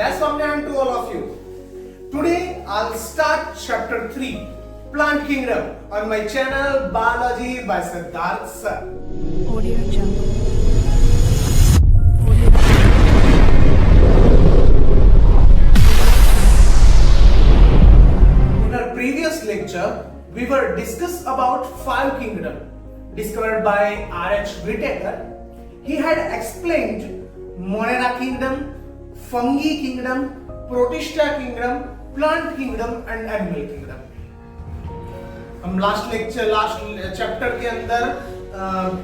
Jai Swaminarayan to all of you. Today I'll start chapter 3, Plant Kingdom, on my channel Biology by Siddharth Sir. Audio Jungle. In our previous lecture, we were discussed about 5 kingdoms discovered by R.H. Whittaker. He had explained Monera kingdom, fungi kingdom, protista kingdom, plant kingdom and animal kingdom. हम last chapter के अंदर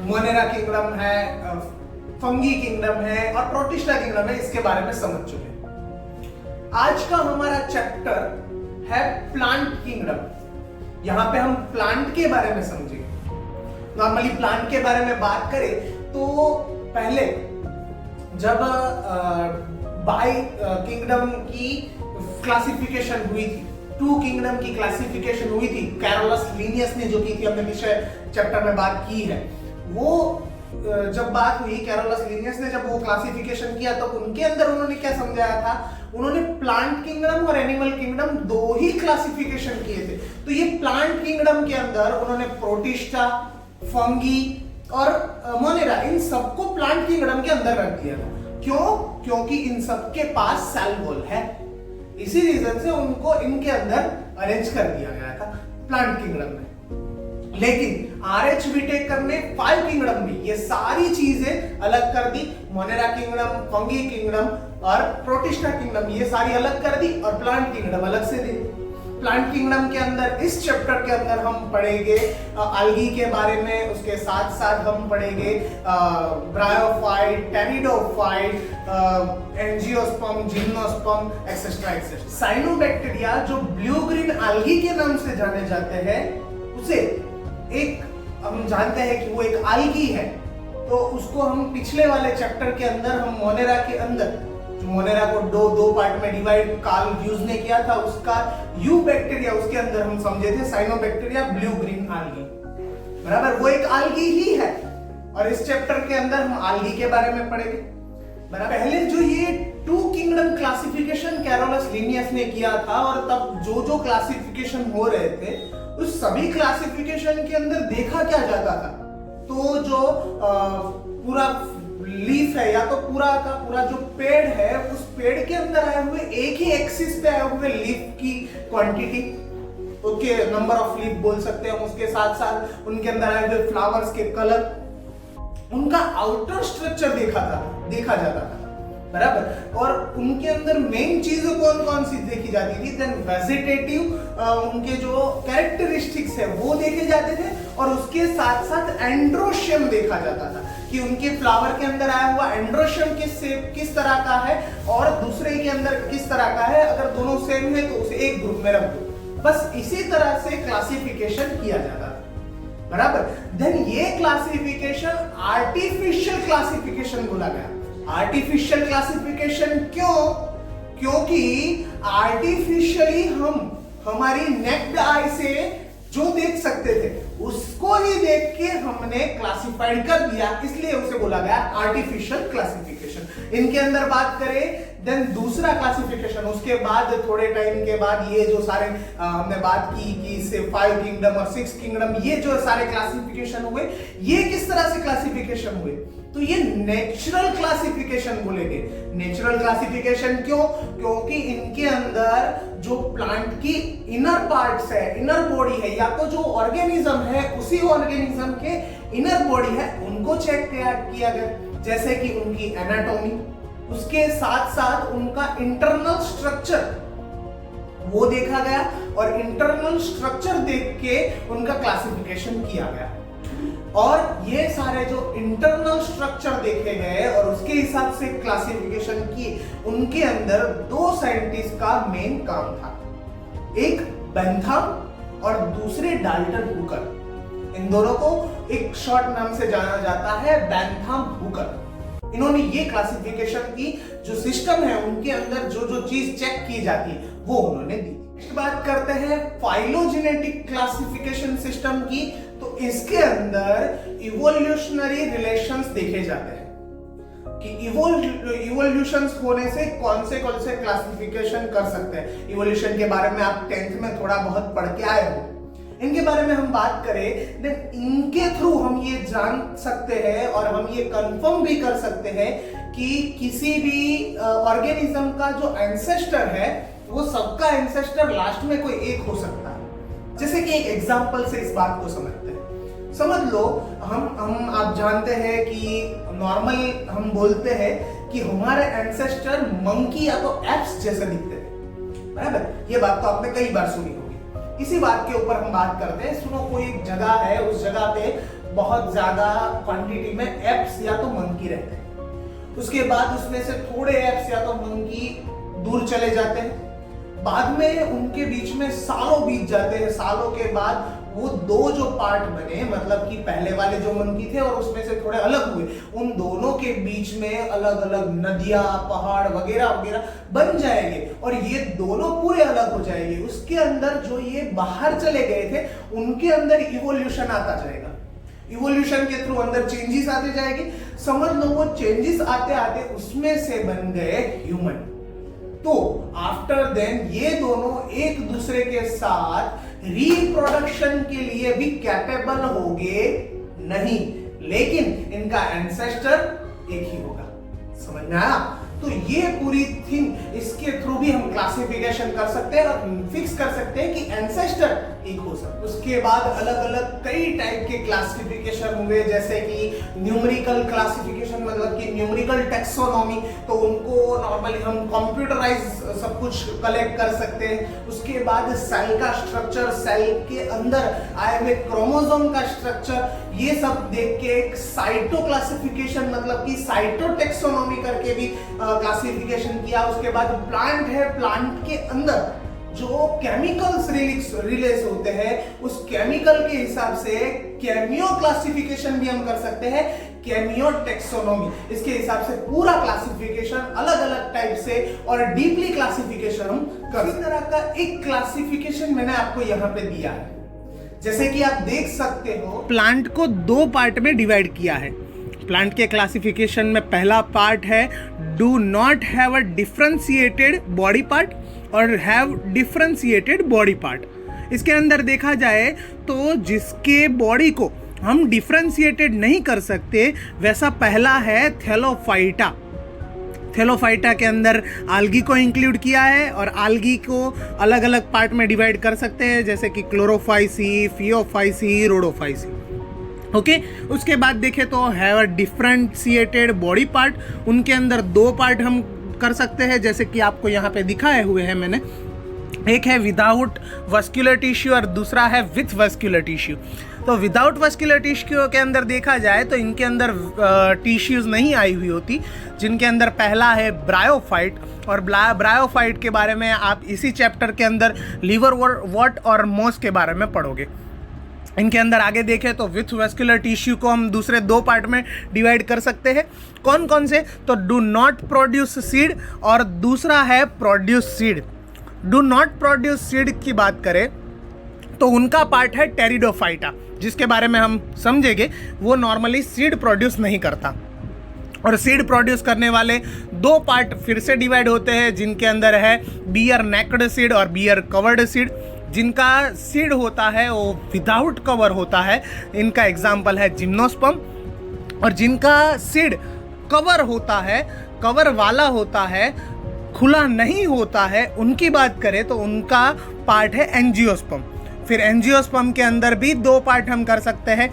Monera kingdom है, fungi kingdom है और protista kingdom है, इसके बारे में समझ चुके। आज का हमारा चैप्टर है प्लांट किंगडम। यहाँ पे हम प्लांट के बारे में समझेंगे। नॉर्मली प्लांट के बारे में बात करें तो पहले जब बाय किंगडम की क्लासिफिकेशन हुई थी, 2 किंगडम की क्लासिफिकेशन हुई थी, कैरोलस लिनियस ने जो की थी, हमने पिछले चैप्टर में बात की है। वो जब बात हुई, कैरोलस लिनियस ने जब वो क्लासिफिकेशन किया तो उनके अंदर उन्होंने क्या समझाया था, उन्होंने प्लांट किंगडम और एनिमल किंगडम 2 ही क्लासिफिकेशन किए थे। तो ये प्लांट किंगडम के अंदर उन्होंने प्रोटिस्टा, फंगी और मोनेरा, इन सबको प्लांट किंगडम के अंदर रख दिया था। क्यों? क्योंकि इन सबके पास सेल वॉल है, इसी रीजन से उनको इनके अंदर अरेंज कर दिया गया था प्लांट किंगडम में। लेकिन आरएच व्हिटेकर ने 5 किंगडम में ये सारी चीजें अलग कर दी। मोनेरा किंगडम, फंगी किंगडम और प्रोटिस्टा किंगडम ये सारी अलग कर दी और प्लांट किंगडम अलग से दी। प्लांट किंगडम के अंदर इस चैप्टर के अंदर हम पढ़ेंगे algae के बारे में, उसके साथ साथ हम पढ़ेंगे bryophyte, pteridophyte, angiosperm, gymnosperm etcetera etcetera. Cyanobacteria जो ब्लू ग्रीन algae के नाम से जाने जाते हैं, उसे एक हम जानते हैं कि वो एक algae है। तो उसको हम पिछले वाले चैप्टर के अंदर हम मोनेरा के अंदर, मोनेरा को दो पार्ट में डिवाइड कार्ल ह्यूज ने किया था, उसका यू बैक्टीरिया उसके अंदर हम समझे थे साइनोबैक्टीरिया ब्लू ग्रीन algae, बराबर, वो एक algae ही है। और इस चैप्टर के अंदर हम algae के बारे में पढ़ेंगे, बराबर। पहले जो ये 2 किंगडम क्लासिफिकेशन कैरोलस लिनियस ने किया था और तब जो क्लासिफिकेशन हो रहे थे, उस सभी क्लासिफिकेशन के अंदर देखा क्या जाता था, तो जो पूरा लीफ है या तो पूरा का पूरा जो पेड़ है, उस पेड़ के अंदर आए हुए एक ही एक्सिस पे आए हुए लीफ की quantity, okay, number of leaf बोल सकते हैं हम। उसके साथ साथ उनके अंदर आए हुए फ्लावर्स के कलर, उनका आउटर स्ट्रक्चर देखा जाता था, बराबर। और उनके अंदर मेन चीजें कौन कौन सी देखी जाती थी, देन वेजिटेटिव उनके जो कैरेक्टरिस्टिक्स है वो देखे जाते थे, और उसके साथ साथ एंड्रोशियम देखा जाता था कि उनके फ्लावर के अंदर आया हुआ एंड्रोशियम किस तरह का है और दूसरे के अंदर किस तरह का है। अगर दोनों सेम है तो उसे एक ग्रुप में रख दो, बस इसी तरह से क्लासिफिकेशन किया जाता था, बराबर। देन ये क्लासिफिकेशन आर्टिफिशियल क्लासिफिकेशन बोला गया। आर्टिफिशियल क्लासिफिकेशन क्यों? क्योंकि आर्टिफिशियली हम हमारी नेक्ड आई से जो देख सकते थे उसको ही देख के हमने क्लासिफाइड कर दिया, इसलिए उसे बोला गया आर्टिफिशियल क्लासिफिकेशन। इनके अंदर बात करें, देन दूसरा क्लासिफिकेशन, उसके बाद थोड़े टाइम के बाद ये जो सारे हमने बात की कि 5 किंगडम और 6 किंगडम, ये जो सारे क्लासिफिकेशन हुए, ये किस तरह से क्लासिफिकेशन हुए, तो ये नेचुरल क्लासिफिकेशन बोलेंगे। नेचुरल क्लासिफिकेशन क्यों? क्योंकि इनके अंदर जो प्लांट की इनर पार्ट्स है, इनर बॉडी है, या तो जो ऑर्गेनिज्म है उसी ऑर्गेनिज्म के इनर बॉडी है, उनको चेक किया गया, जैसे कि उनकी एनाटॉमी, उसके साथ साथ उनका इंटरनल स्ट्रक्चर वो देखा गया, और इंटरनल स्ट्रक्चर देख के उनका क्लासिफिकेशन किया गया। और ये सारे जो इंटरनल स्ट्रक्चर देखे गए और उसके हिसाब से क्लासिफिकेशन किए, उनके अंदर 2 साइंटिस्ट का मेन काम था, एक बेंथम और दूसरे डाल्टन हुकर। इन दोनों को एक शॉर्ट नाम से जाना जाता है, बेंथम हुकर। इन्होंने ये क्लासिफिकेशन की जो सिस्टम है उनके अंदर जो चीज चेक की जाती है वो उन्होंने दी। नेक्स्ट बात करते हैं फाइलोजेनेटिक क्लासिफिकेशन सिस्टम की। तो इसके अंदर इवोल्यूशनरी रिलेशंस देखे जाते हैं। कि इवोल्यूशन होने से कौन से क्लासिफिकेशन कर सकते हैं। इवोल्यूशन के बारे में आप 10th में थोड़ा बहुत पढ़ के आए हो। इनके बारे में हम बात करें देन इनके थ्रू हम ये जान सकते हैं और हम ये कंफर्म भी कर सकते हैं कि किसी भी ऑर्गेनिज्म का जो एंसेस्टर है वो सबका एंसेस्टर लास्ट में कोई एक हो सकता है। जैसे कि एक एग्जांपल से इस बात को समझते हैं। समझ लो हम आप जानते हैं कि नॉर्मल हम बोलते हैं कि हमारे एंसेस्टर मंकी या तो एप्स जैसे दिखते थे, बराबर। ये बात तो आपने कई बार सुनी होगी। इसी बात के ऊपर हम बात करते हैं। सुनो, कोई एक जगह है, उस जगह पे बहुत ज्यादा क्वांटिटी में एप्स या तो मंकी रहते हैं। उसके बाद उसमें से थोड़े एप्स या तो मंकी दूर चले जाते हैं। बाद में उनके बीच में सालों बीत जाते हैं। सालों के बाद वो दो जो पार्ट बने, मतलब कि पहले वाले जो मंकी थे और उसमें से थोड़े अलग हुए, उन दोनों के बीच में अलग अलग नदियां, पहाड़ वगैरह वगैरह बन जाएंगे और ये दोनों पूरे अलग हो जाएंगे। उसके अंदर जो ये बाहर चले गए थे उनके अंदर इवोल्यूशन आता जाएगा। इवोल्यूशन के थ्रू अंदर चेंजेस आते जाएंगे। समझ लो वो चेंजेस आते आते उसमें से बन गए ह्यूमन। तो आफ्टर देन ये दोनों एक दूसरे के साथ रिप्रोडक्शन के लिए भी कैपेबल होंगे नहीं, लेकिन इनका एंसेस्टर एक ही होगा। समझ में आया? तो ये पूरी थिंग, इसके थ्रू भी हम क्लासिफिकेशन कर सकते हैं और फिक्स कर सकते हैं कि एंसेस्टर एक हो सकता है। उसके बाद अलग अलग कई टाइप के क्लासिफिकेशन हुए, जैसे कि न्यूमेरिकल क्लासिफिकेशन, मतलब कि न्यूमेरिकल टेक्सोनॉमी। तो उनको नॉर्मली हम कंप्यूटराइज सब कुछ कलेक्ट कर सकते हैं। उसके बाद सेल का स्ट्रक्चर, सेल के अंदर आए हुए क्रोमोसोम का स्ट्रक्चर, ये सब देख के एक साइटो क्लासिफिकेशन, मतलब कि साइटो टेक्सोनॉमी करके भी क्लासिफिकेशन किया। उसके बाद प्लांट है, प्लांट के अंदर जो केमिकल्स रिलीज होते हैं उस केमिकल के हिसाब से केमियो क्लासिफिकेशन भी हम कर सकते हैं, केमियो टेक्सोनॉमी। इसके हिसाब से पूरा क्लासिफिकेशन अलग अलग टाइप से और डीपली क्लासिफिकेशन हम कर। इस तरह का एक क्लासिफिकेशन मैंने आपको यहाँ पे दिया है। जैसे कि आप देख सकते हो, प्लांट को दो पार्ट में डिवाइड किया है। प्लांट के क्लासिफिकेशन में पहला पार्ट है do not have a differentiated body part और हैव डिफरेंशिएटेड बॉडी पार्ट। इसके अंदर देखा जाए तो जिसके बॉडी को हम डिफरेंशिएटेड नहीं कर सकते, वैसा पहला है थैलोफाइटा। थैलोफाइटा के अंदर आल्गी को इंक्लूड किया है और आल्गी को अलग अलग पार्ट में डिवाइड कर सकते हैं, जैसे कि क्लोरोफाइसी, फियोफाइसी, रोडोफाइसी। ओके उसके बाद देखें तो have a differentiated body part. उनके अंदर दो पार्ट हम कर सकते हैं, जैसे कि आपको यहाँ पे दिखाए हुए हैं मैंने। एक है विदाउट वस्कुलर टिश्यू और दूसरा है विथ वस्कुलर टिश्यू। तो विदाउट वस्कुलर टिश्यू के अंदर देखा जाए तो इनके अंदर टिश्यूज नहीं आई हुई होती, जिनके अंदर पहला है ब्रायोफाइट। और ब्रायोफाइट के बारे में आप इसी चैप्टर के अंदर लीवर वॉट और मोस के बारे में पढ़ोगे। इनके अंदर आगे देखें तो विथ वस्कुलर टिश्यू को हम दूसरे दो पार्ट में डिवाइड कर सकते हैं। कौन कौन से? तो डू नॉट प्रोड्यूस सीड और दूसरा है produce seed. Do not produce seed की बात करें तो उनका पार्ट है टेरिडोफाइटा, जिसके बारे में हम समझेंगे। वो नॉर्मली सीड प्रोड्यूस नहीं करता। और सीड प्रोड्यूस करने वाले दो पार्ट फिर से डिवाइड होते हैं, जिनके अंदर है बियर नेक्ड सीड और बियर कवर्ड सीड। जिनका सीड होता है वो विदाउट कवर होता है, इनका एग्जाम्पल है जिम्नोस्पर्म। और जिनका सीड कवर होता है, कवर वाला होता है, खुला नहीं होता है, उनकी बात करें तो उनका पार्ट है एंजियोस्पर्म। फिर एंजियोस्पर्म के अंदर भी दो पार्ट हम कर सकते हैं,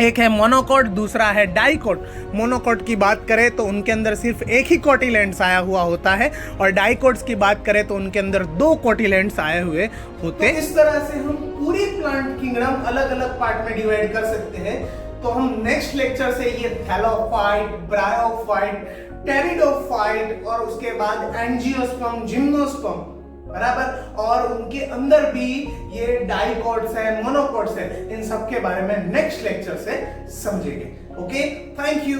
एक है मोनोकॉट, दूसरा है डाइकोट। मोनोकॉट की बात करें तो उनके अंदर सिर्फ एक ही कोटिलेंट्स आया हुआ होता है और डाइकोट्स की बात करें तो उनके अंदर दो कोटिलेंट्स आए हुए होते हैं। तो इस तरह से हम पूरी प्लांट किंगडम अलग अलग पार्ट में डिवाइड कर सकते हैं। तो हम नेक्स्ट लेक्चर से ये थैलोफाइट, ब्रायोफाइट, टेरिडोफाइट और उसके बाद एंजियोस्पर्म, जिम्नोस्पर्म, बराबर, और उनके अंदर भी ये डाइकोट्स है, मोनोकोट्स है, इन सब के बारे में नेक्स्ट लेक्चर से समझेंगे। Okay, thank you.